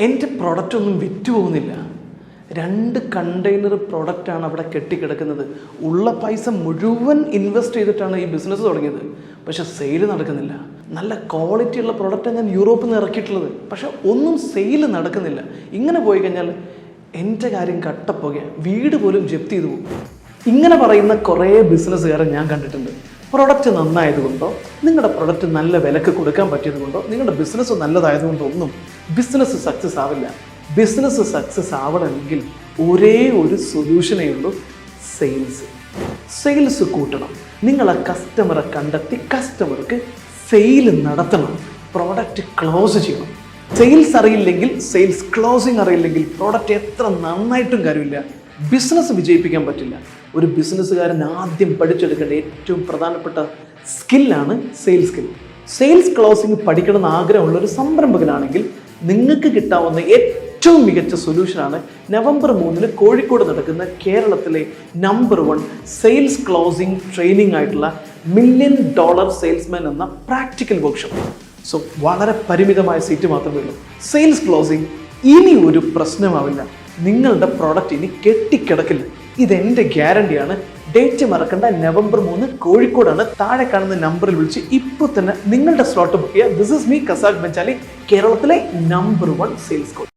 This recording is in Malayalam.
എൻ്റെ പ്രൊഡക്റ്റ് ഒന്നും വിറ്റ് പോകുന്നില്ല. 2 കണ്ടെയ്നർ പ്രൊഡക്റ്റാണ് അവിടെ കെട്ടിക്കിടക്കുന്നത്. ഉള്ള പൈസ മുഴുവൻ ഇൻവെസ്റ്റ് ചെയ്തിട്ടാണ് ഈ ബിസിനസ് തുടങ്ങിയത്. പക്ഷെ സെയിൽ നടക്കുന്നില്ല. നല്ല ക്വാളിറ്റിയുള്ള പ്രൊഡക്റ്റാണ് ഞാൻ യൂറോപ്പിൽ നിന്ന് ഇറക്കിയിട്ടുള്ളത്. പക്ഷെ ഒന്നും സെയിൽ നടക്കുന്നില്ല. ഇങ്ങനെ പോയി കഴിഞ്ഞാൽ എൻ്റെ കാര്യം കട്ടപ്പോകയാണ്. വീട് പോലും ജപ്തി ചെയ്തു പോകും. ഇങ്ങനെ പറയുന്ന കുറേ ബിസിനസ്സുകാരെ ഞാൻ കണ്ടിട്ടുണ്ട്. പ്രൊഡക്റ്റ് നന്നായതുകൊണ്ടോ, നിങ്ങളുടെ പ്രൊഡക്റ്റ് നല്ല വിലക്ക് കൊടുക്കാൻ പറ്റിയതുകൊണ്ടോ, നിങ്ങളുടെ ബിസിനസ് നല്ലതായതുകൊണ്ടോ ഒന്നും ബിസിനസ് സക്സസ് ആവില്ല. ബിസിനസ് സക്സസ് ആവണമെങ്കിൽ ഒരേ ഒരു സൊല്യൂഷനേ ഉള്ളൂ: സെയിൽസ്. സെയിൽസ് കൂട്ടണം. നിങ്ങളെ കസ്റ്റമറെ കണ്ടെത്തി കസ്റ്റമർക്ക് സെയിൽ നടത്തണം. പ്രോഡക്റ്റ് ക്ലോസ് ചെയ്യണം. സെയിൽസ് അറിയില്ലെങ്കിൽ, സെയിൽസ് ക്ലോസിങ് അറിയില്ലെങ്കിൽ പ്രോഡക്റ്റ് എത്ര നന്നായിട്ടും കാര്യമില്ല. ബിസിനസ് വിജയിപ്പിക്കാൻ പറ്റില്ല. ഒരു ബിസിനസ്സുകാരൻ ആദ്യം പഠിച്ചെടുക്കേണ്ട ഏറ്റവും പ്രധാനപ്പെട്ട സ്കില്ലാണ് സെയിൽസ് സ്കിൽ. സെയിൽസ് ക്ലോസിംഗ് പഠിക്കണമെന്ന് ആഗ്രഹമുള്ള ഒരു സംരംഭകനാണെങ്കിൽ നിങ്ങൾക്ക് കിട്ടാവുന്ന ഏറ്റവും മികച്ച സൊല്യൂഷനാണ് നവംബർ 3 കോഴിക്കോട് നടക്കുന്ന കേരളത്തിലെ നമ്പർ 1 സെയിൽസ് ക്ലോസിംഗ് ട്രെയിനിങ് ആയിട്ടുള്ള $1 മില്യൺ സെയിൽസ്മാൻ എന്ന പ്രാക്ടിക്കൽ വർക്ക്ഷോപ്പ്. സോ വളരെ പരിമിതമായ സീറ്റ് മാത്രമേ ഉള്ളൂ. സെയിൽസ് ക്ലോസിംഗ് ഇനി ഒരു പ്രശ്നമാവില്ല. നിങ്ങളുടെ പ്രോഡക്റ്റ് ഇനി കെട്ടിക്കിടക്കില്ല. ഇതെൻ്റെ ഗ്യാരണ്ടിയാണ്. ഡേറ്റ് മറക്കണ്ട, നവംബർ 3 കോഴിക്കോടാണ്. താഴെ കാണുന്ന നമ്പറിൽ വിളിച്ച് ഇപ്പോൾ തന്നെ നിങ്ങളുടെ സ്ലോട്ട് ബുക്ക് ചെയ്യുക. ദിസ് ഇസ് മീ, കസാക് ബെഞ്ചാലി, കേരളത്തിലെ നമ്പർ 1 സെയിൽസ് കോച്ച്.